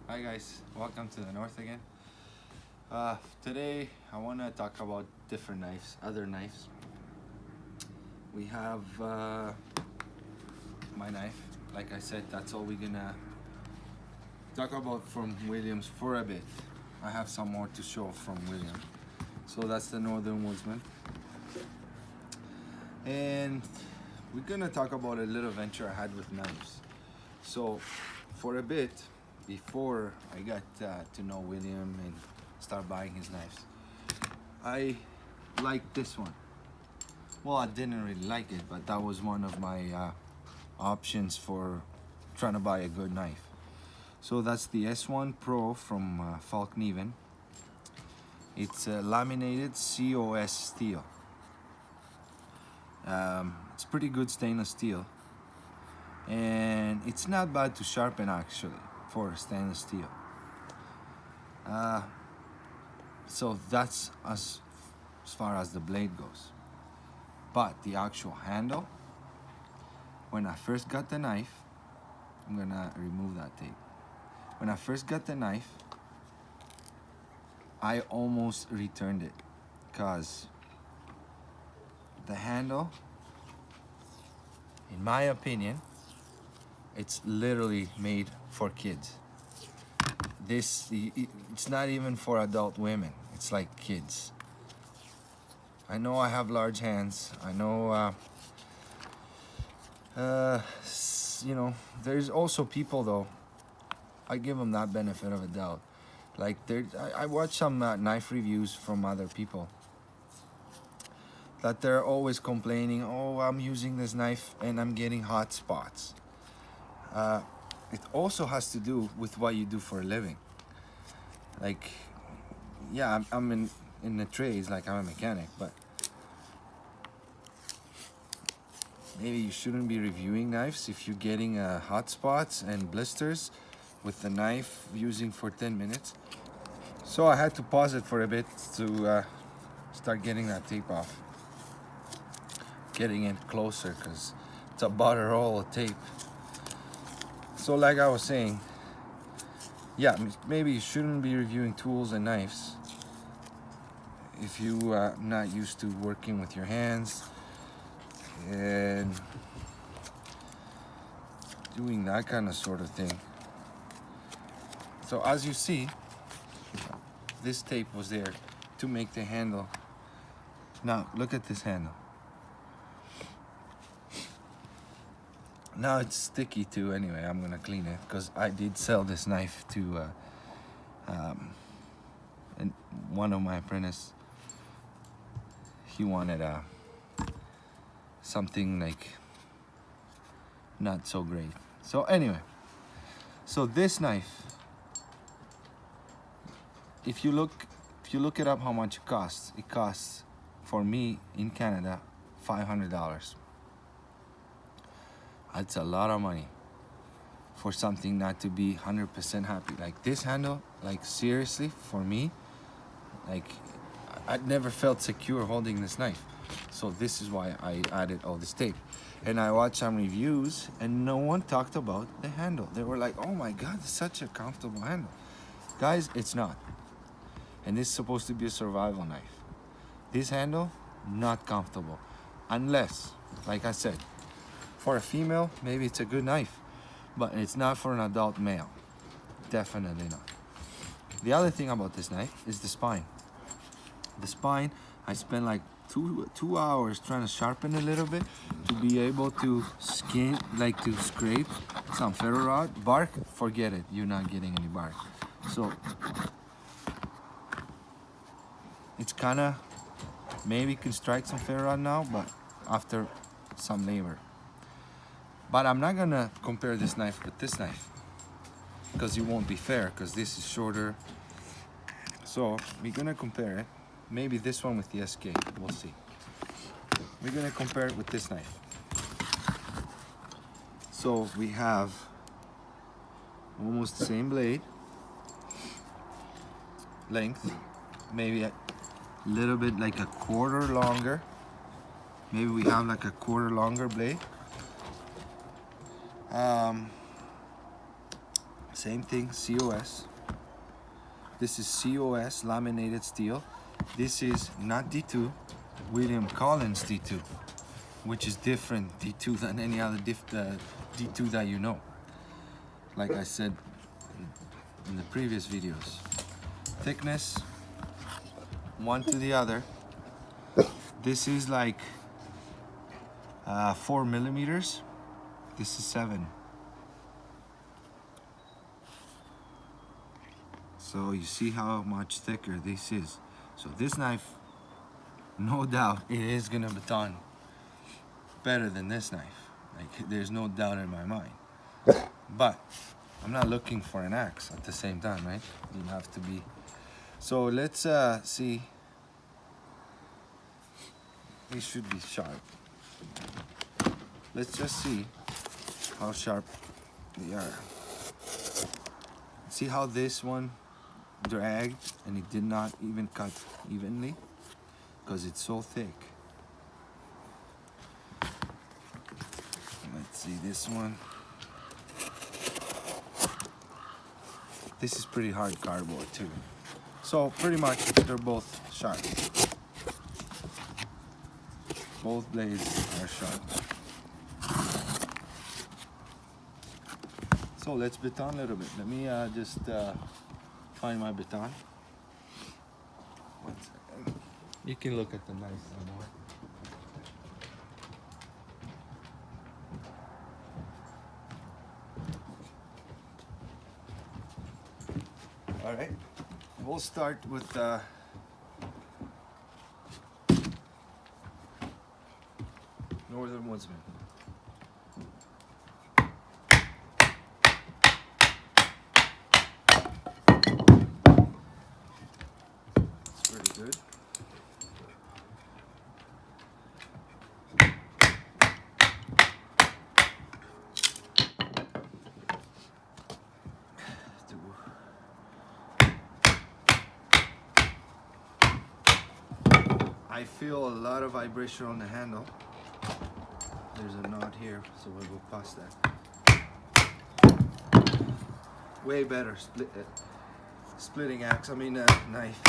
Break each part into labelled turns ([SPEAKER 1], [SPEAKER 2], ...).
[SPEAKER 1] Hi guys, welcome to the north again. Today I want to talk about different knives, other knives. We have my knife. Like I said, that's all we're gonna talk about from Williams for a bit. I have some more to show from William. So that's the Northern Woodsman. And we're gonna talk about a little venture I had with knives. So for a bit, before I got to know William and start buying his knives, I liked this one. Well, I didn't really like it, but that was one of my options for trying to buy a good knife. So that's the S1 Pro from Falkniven. It's laminated COS steel. It's pretty good stainless steel, and it's not bad to sharpen actually for stainless steel. So that's as far as the blade goes. But the actual handle, when I first got the knife, I'm gonna remove that tape. When I first got the knife, I almost returned it because the handle, in my opinion, it's literally made for kids. It's not even for adult women. It's like kids. I know I have large hands. I know, there's also people though, I give them that benefit of a doubt. Like I watch some knife reviews from other people that they're always complaining, oh, I'm using this knife and I'm getting hot spots. It also has to do with what you do for a living. Like, yeah, I'm in the trades, like I'm a mechanic, but maybe you shouldn't be reviewing knives if you're getting hot spots and blisters with the knife using for 10 minutes. So I had to pause it for a bit to start getting that tape off. Getting it closer because it's about a roll of tape. So like I was saying, yeah, maybe you shouldn't be reviewing tools and knives if you are not used to working with your hands and doing that kind of sort of thing. So as you see, this tape was there to make the handle. Now look at this handle. Now it's sticky too. Anyway, I'm gonna clean it because I did sell this knife to and one of my apprentices. He wanted something like not so great. So anyway, so this knife, if you look it up how much it costs for me in Canada $500. That's a lot of money for something not to be 100% happy. Like this handle, like seriously, for me, like I'd never felt secure holding this knife. So this is why I added all this tape. And I watched some reviews and no one talked about the handle. They were like, oh my God, it's such a comfortable handle. Guys, it's not. And this is supposed to be a survival knife. This handle, not comfortable. Unless, like I said, for a female, maybe it's a good knife, but it's not for an adult male. Definitely not. The other thing about this knife is the spine. The spine, I spent like two hours trying to sharpen a little bit to be able to to scrape some ferorod. Bark, forget it, you're not getting any bark. So it's kinda, maybe can strike some ferorod now, but after some labor. But I'm not gonna compare this knife with this knife because it won't be fair because this is shorter. So we're gonna compare it. Maybe this one with the SK, we'll see. We're gonna compare it with this knife. So we have almost the same blade, length, maybe a little bit like a quarter longer. Maybe we have like a quarter longer blade. Same thing, COS. This is COS laminated steel. This is not D2, William Collins D2, which is different D2 than any other D2 that you know. Like I said in the previous videos. Thickness, one to the other. This is like 4 millimeters. This is 7. So you see how much thicker this is. So this knife, no doubt, it is gonna baton better than this knife. Like, there's no doubt in my mind. But I'm not looking for an axe at the same time, right? You have to be. So let's see. These should be sharp. Let's just see how sharp they are. See how this one dragged and it did not even cut evenly because it's so thick. Let's see this one. This is pretty hard cardboard too. So pretty much they're both sharp. Both blades are sharp. So let's baton a little bit. Let me just find my baton. 1 second. You can look at the knife some more. All right, we'll start with Northern Woodsman. It's pretty good. I feel a lot of vibration on the handle. There's a knot here, so we'll go past that. Way better splitting axe, knife.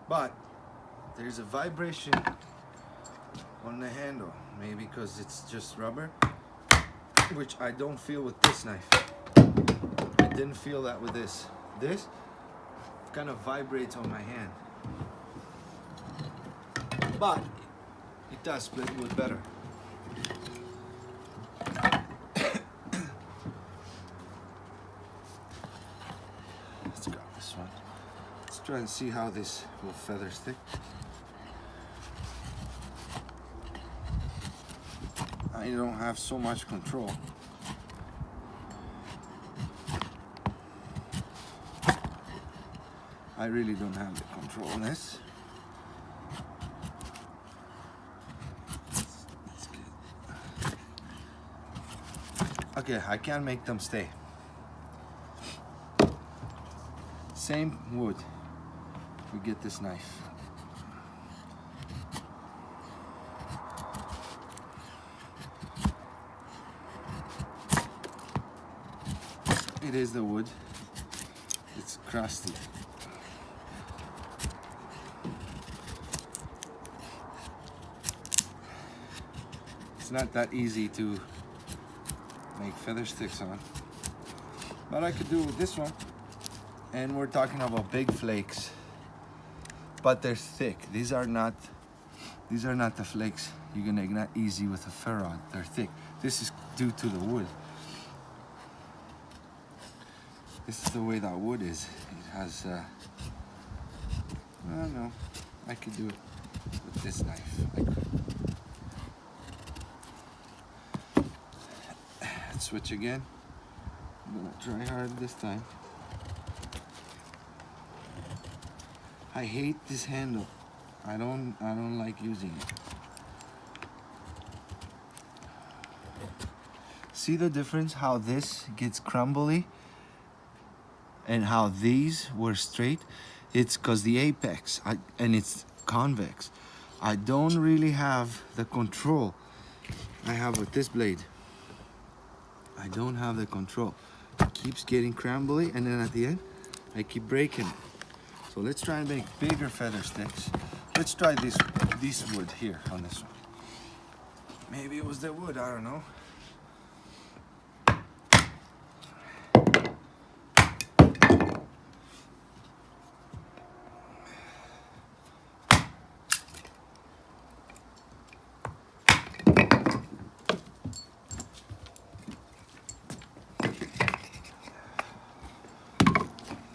[SPEAKER 1] But there's a vibration on the handle, maybe because it's just rubber, which I don't feel with this knife. I didn't feel that with this. This kind of vibrates on my hand, but it does split wood better. Let's grab this one. Let's try and see how this will feather stick. I don't have so much control. I really don't have the control on this. That's good. Okay, I can't make them stay. Same wood. We get this knife. It is the wood. It's crusty. It's not that easy to make feather sticks on, but I could do with this one. And we're talking about big flakes, but they're thick. These are not the flakes you're gonna ignite easy with a ferorod. They're thick. This is due to the wood. This is the way that wood is. It has I don't know. I could do it with this knife. I could. Switch again. I'm gonna try hard this time. I hate this handle. I don't like using it. See the difference how this gets crumbly and how these were straight? It's because the apex and it's convex. I don't really have the control I have with this blade. I don't have the control. It keeps getting crumbly, and then at the end, I keep breaking it. So let's try and make bigger feather sticks. Let's try this wood here on this one. Maybe it was the wood, I don't know.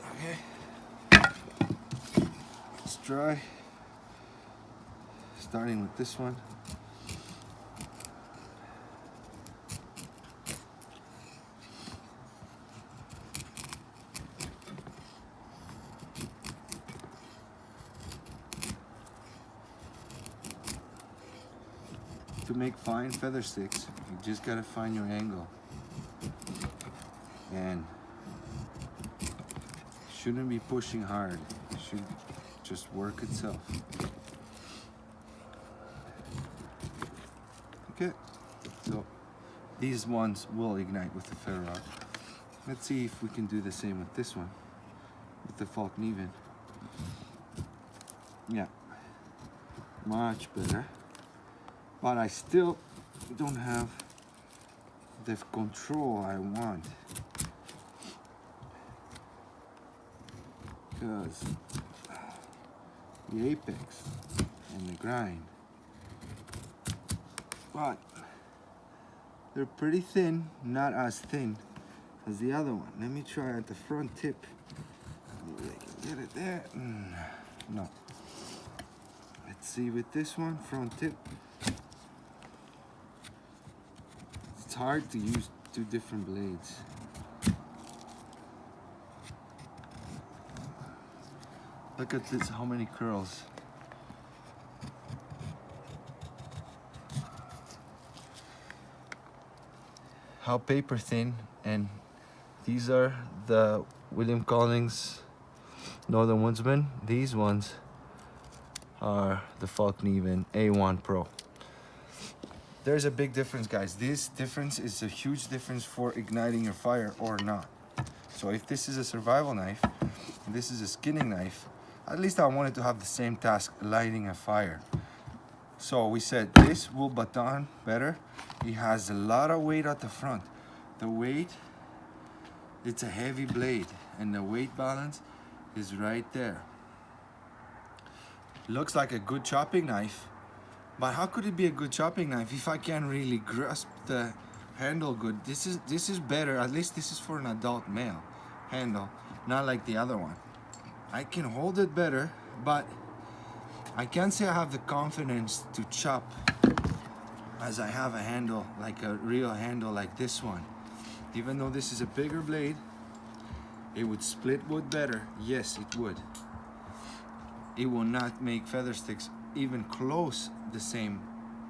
[SPEAKER 1] Okay. Let's try. Starting with this one. To make fine feather sticks, you just gotta find your angle. And shouldn't be pushing hard. It should just work itself. Okay, so these ones will ignite with the ferorod. Let's see if we can do the same with this one, with the Falkniven. Yeah, much better. But I still don't have the control I want. Because the apex and the grind. But they're pretty thin, not as thin as the other one. Let me try at the front tip. Maybe I can get it there. No. Let's see with this one, front tip. It's hard to use two different blades. Look at this, how many curls. How paper thin, and these are the William Collins Northern Woodsman. These ones are the Falkniven A1 Pro. There's a big difference, guys. This difference is a huge difference for igniting your fire or not. So if this is a survival knife, and this is a skinning knife, at least I wanted to have the same task, lighting a fire. So we said this will baton better. It has a lot of weight at the front. The weight, it's a heavy blade, and the weight balance is right there. Looks like a good chopping knife, but how could it be a good chopping knife if I can't really grasp the handle good? This is better. At least this is for an adult male handle, not like the other one. I can hold it better, but I can't say I have the confidence to chop as I have a handle, like a real handle like this one. Even though this is a bigger blade, it would split wood better. Yes, it would. It will not make feather sticks even close the same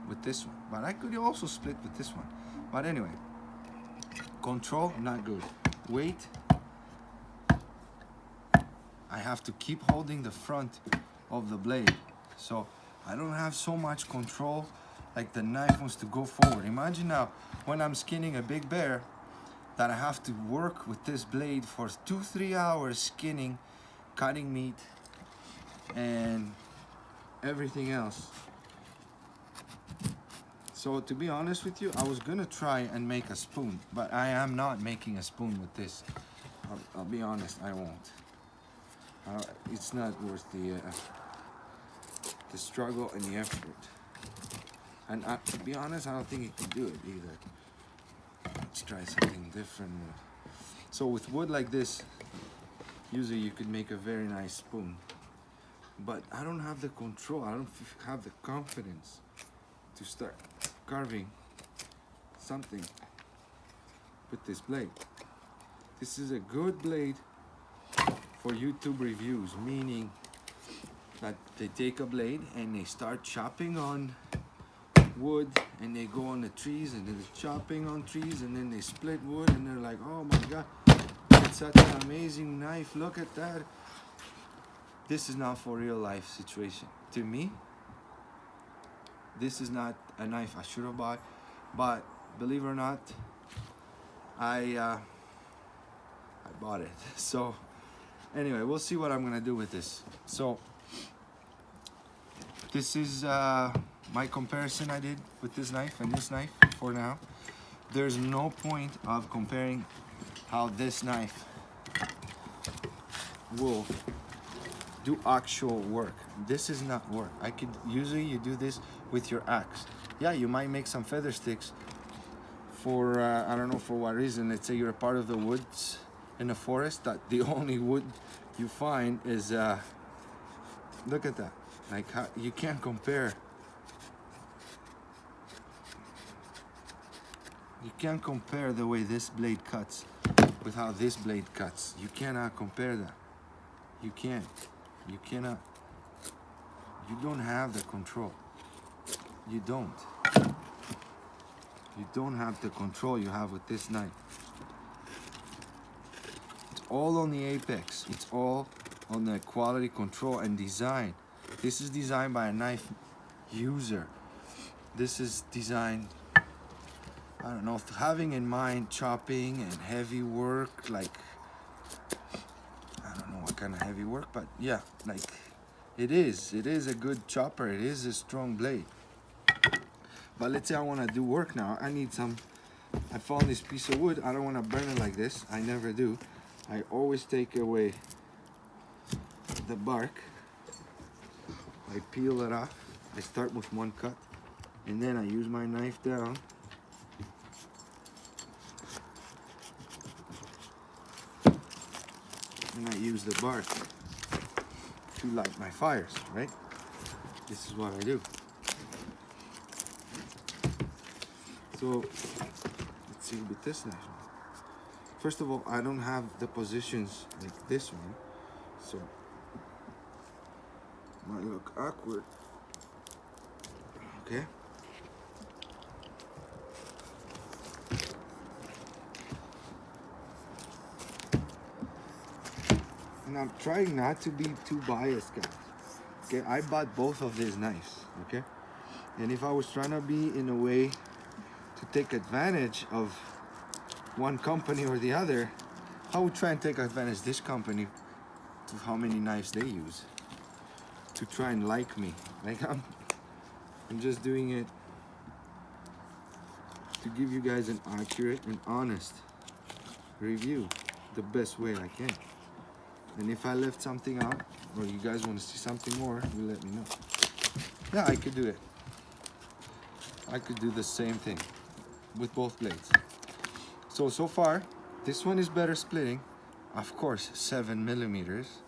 [SPEAKER 1] with this one, but I could also split with this one. But anyway, control, not good. Weight, I have to keep holding the front of the blade, so I don't have so much control. Like the knife wants to go forward. Imagine now when I'm skinning a big bear that I have to work with this blade for 2-3 hours, skinning, cutting meat, and everything else. So to be honest with you, I was gonna try and make a spoon, but I am not making a spoon with this. I'll be honest, I won't. It's not worth the struggle and the effort. And to be honest, I don't think it can do it either. Let's try something different. So with wood like this, usually you could make a very nice spoon. But I don't have the control, I don't have the confidence to start carving something with this blade. This is a good blade for YouTube reviews, meaning that they take a blade and they start chopping on wood, and they go on the trees and they're chopping on trees, and then they split wood, and they're like, oh my god, it's such an amazing knife, look at that. This is not for real life situation. To me, this is not a knife I should have bought. But believe it or not, I bought it. So anyway, we'll see what I'm gonna do with this. So this is my comparison I did with this knife and this knife for now. There's no point of comparing how this knife will do actual work. This is not work. Usually you do this with your axe. Yeah, you might make some feather sticks for I don't know for what reason. Let's say you're a part of the woods in the forest, that the only wood you find is look at that. Like, how you can't compare. You can't compare the way this blade cuts with how this blade cuts. You cannot compare that. You can't. You cannot. You don't have the control. You don't. You don't have the control you have with this knife. It's all on the apex. It's all on the quality control and design. This is designed by a knife user. This is designed, I don't know, having in mind chopping and heavy work, like, I don't know what kind of heavy work, but yeah, like, it is a good chopper, it is a strong blade. But let's say I want to do work now, I found this piece of wood, I don't want to burn it like this, I never do. I always take away the bark, I peel it off, I start with one cut, and then I use my knife down. And I use the bark to light my fires, right? This is what I do. So, let's see with this knife. First of all, I don't have the positions like this one, so it might look awkward. Okay. And I'm trying not to be too biased, guys. Okay, I bought both of these knives, okay? And if I was trying to be in a way to take advantage of one company or the other, I would try and take advantage of this company to how many knives they use to try and like me. Like I'm just doing it to give you guys an accurate and honest review the best way I can. And if I left something out, or you guys want to see something more, you let me know. Yeah, I could do it. I could do the same thing with both blades. So far, this one is better splitting. Of course, 7 millimeters.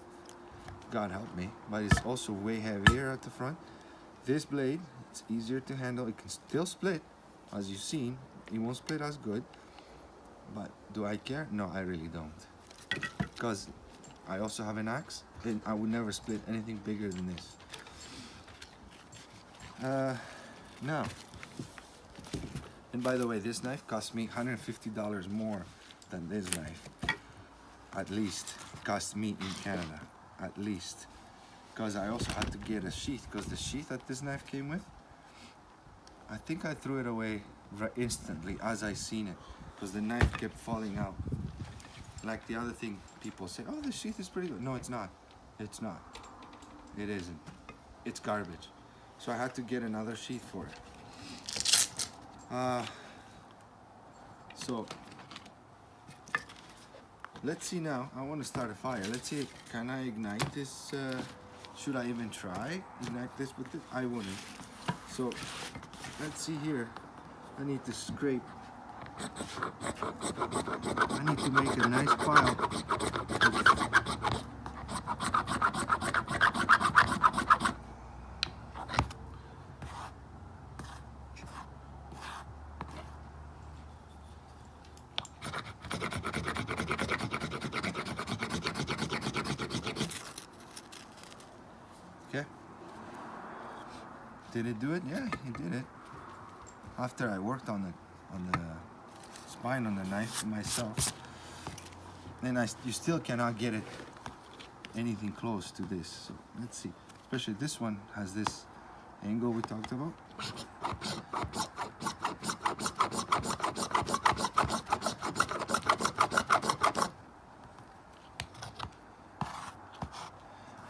[SPEAKER 1] God help me. But it's also way heavier at the front. This blade, it's easier to handle. It can still split, as you've seen. It won't split as good. But do I care? No, I really don't. Because I also have an axe, and I would never split anything bigger than this. Now, and by the way, this knife cost me $150 more than this knife. At least, cost me in Canada, at least. Because I also had to get a sheath, because the sheath that this knife came with, I think I threw it away instantly as I seen it, because the knife kept falling out. Like the other thing, people say, oh, the sheath is pretty good. No, it's not. It's not. It isn't. It's garbage. So I had to get another sheath for it. So let's see now. I want to start a fire. Let's see, can I ignite this? Should I even try ignite this with it? I wouldn't. So let's see here. I need to scrape. I need to make a nice pile. Okay. Did it do it? Yeah, it did it. After I worked on the spine on the knife myself, and you still cannot get it anything close to this. So let's see. Especially this one has this angle we talked about.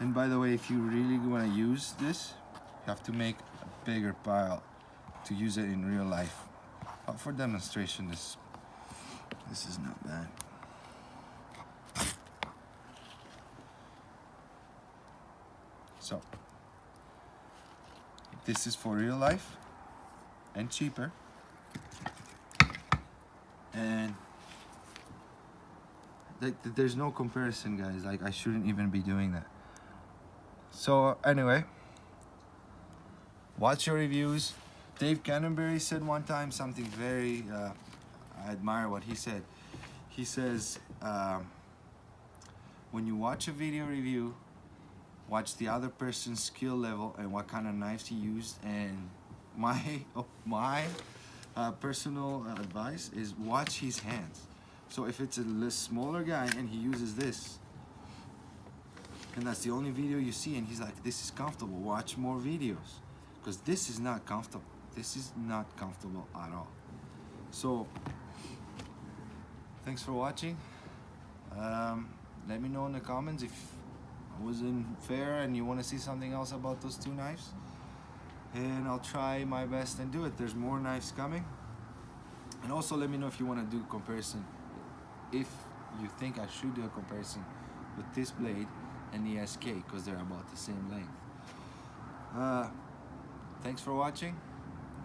[SPEAKER 1] And by the way, if you really want to use this, you have to make a bigger pile to use it in real life. But for demonstration, this is not bad. So this is for real life and cheaper, and there's no comparison, guys. Like, I shouldn't even be doing that. So anyway, watch your reviews. Dave Canterbury said one time something very I admire what he said. He says when you watch a video review, watch the other person's skill level and what kind of knives he used. And my personal advice is watch his hands. So if it's a smaller guy and he uses this, and that's the only video you see, and he's like, this is comfortable, watch more videos, because this is not comfortable. This is not comfortable at all. So thanks for watching. Let me know in the comments if I wasn't fair and you want to see something else about those two knives, and I'll try my best and do it. There's more knives coming. And also let me know if you want to do a comparison, if you think I should do a comparison with this blade and the SK, because they're about the same length. Thanks for watching,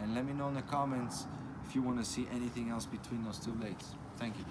[SPEAKER 1] and let me know in the comments if you want to see anything else between those two blades. Thank you.